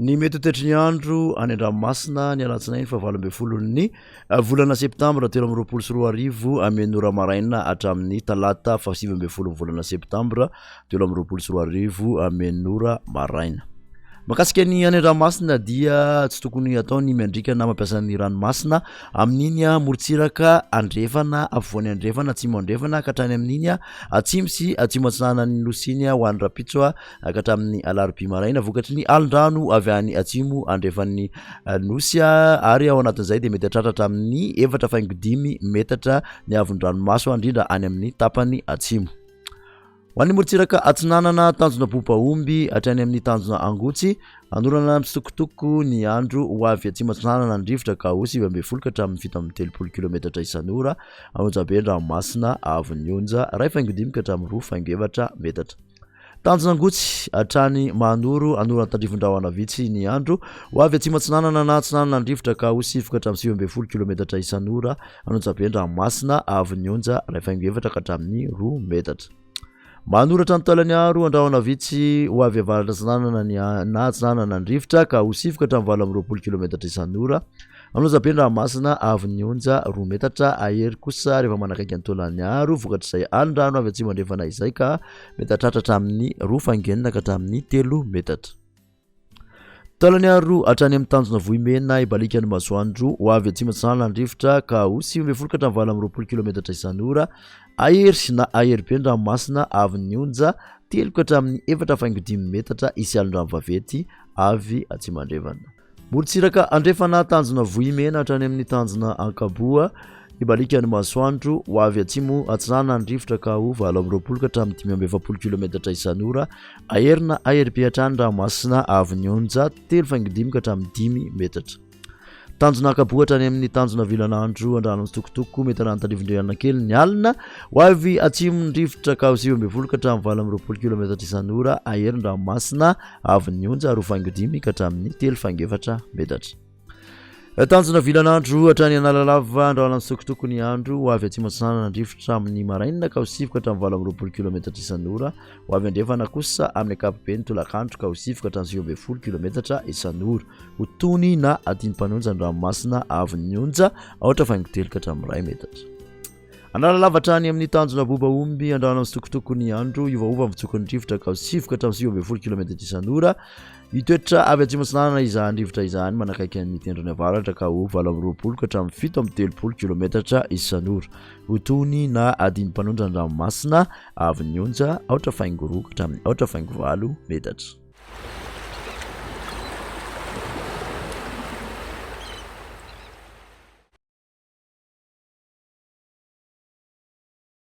Ny mety ho toetry ny andro any an-dranomasina ny alatsinainy fa 20 volana septembre 2024 amen'ora maraina hatramin'ny talata fa 7 volana septembre 2024 amen'ora maraina. Makasika ny any an-dranomasina dia tsy tokony atao ny miandrika na mampiasa ny ranomasina amin'iny morontsiraka andrefana afovoany andrefana atsimo andrefana ka hatrany amin'iny atsimo sy atsimo atsinanany nosiny ho an'ny rapitso ka hatramin'ny alarobia maraina vokatry ny alondrano avy any atsimo andrefan'ny nosy ary ao anatin'izay dia mety hatratra amin'ny 4.5 metatra ny avon-dranomaso indrindra any amin'ny tapany atsimo. Ho an'ny morontsiraka atsinanana tanjona bobaomby hatrany amin'ny tanjona angotsy anorana mitsitokotoko ny andro ho avy atsimo atsinanana ny rivotra ka ho 20 ka hatramin'ny 7 kilometatra isan'ora anonjabe an-dranomasina avy onja 2.5 ka hatramin'ny 2.7 metatra. Tanjona angotsy hatrany manoro anorana tandrivon-drahona vitsy ny andro ho avy atsimo atsinanana na atsinanana ny rivotra ka ho 7 ka hatramin'ny 20 kilometatra isan'ora anonjabe an-dranomasina avy onja 2.7 ka hatramin'ny 2 metatra. Manoratra ny talany aro andrahona vitsy ho avy avaratra atsinanana na atsinanana ny rivotra ka ho 7 ka hatramin'ny 20 kilometatra isan'ora anonjabe an-dranomasina avy onja 2 metatra ahery kosa rehefa manakaiky ny taolany aro vokatr'izay alondrano avy atsimo andrefana izay ka mety hatratra hatramin'ny 2.9 ka hatramin'ny 3 metatra. Talany aro hatrany amin'ny tanjona vohimena ibalikany masoandro ho avy atsimo atsinanana ny rivotra ka ho 20 ka hatramin'ny 20 kilometatra isan'ora ahery na ahery be an-dranomasina avy onja 3 ka hatramin'ny 4.5 metatra isy alondrano vavety avy atsimo andrefana. Morontsiraka andrefana tanjona vohimena hatrany amin'ny tanjona ankaboa ibalikany masoandro ho avy atsimo atsinanana ny rivotra ka ho 20 ka hatramin'ny 20 kilometatra isan'ora ahery na ahery be hatrany ranomasina avy onja 3.5 ka hatramin'ny 10 metatra. Tanjona ankaboa hatrany amin'ny tanjona vilan'andro andrano mitsitokotoko mety rano tandrivon-drahona kely ny alina ho avy atsimo ny rivotra ka ho 20 ka hatramin'ny 20 kilometatra isan'ora ahery ny ranomasina avy onja 2.5 ka hatramin'ny 3.7 metatra. Tanjona vilan'andro hatrany analalava andrano mitsitokotoko ny andro ho avy atsimo atsinanana ny rivotra amin'ny maraina ka ho 7 ka hatramin'ny 20 kilometatra isan'ora ho avy andrefana kosa amin'ny akapobe ny tolakandro ka ho 7 ka hatramin'ny 20 kilometatra isan'ora ho tony na adiny-panonja ny ranomasina avy onja 8.3 ka hatramin'ny 1 metatra. Analalava hatrany amin'ny tanjona bobaomby andrano mitsitokotoko ny andro iovaova mitsokon'ny rivotra ka ho 7 ka hatramin'ny 20 kilometatra isan'ora itoetra avy atsimo atsinanana izany rivotra izany manakaiky ny tendrony avaratra ka ho 20 ka hatramin'ny 7 kilometatra isan'ora ho tony na adiny-panonja ny ranomasina avy onja 8.3 ka hatramin'ny 8.4 metatra.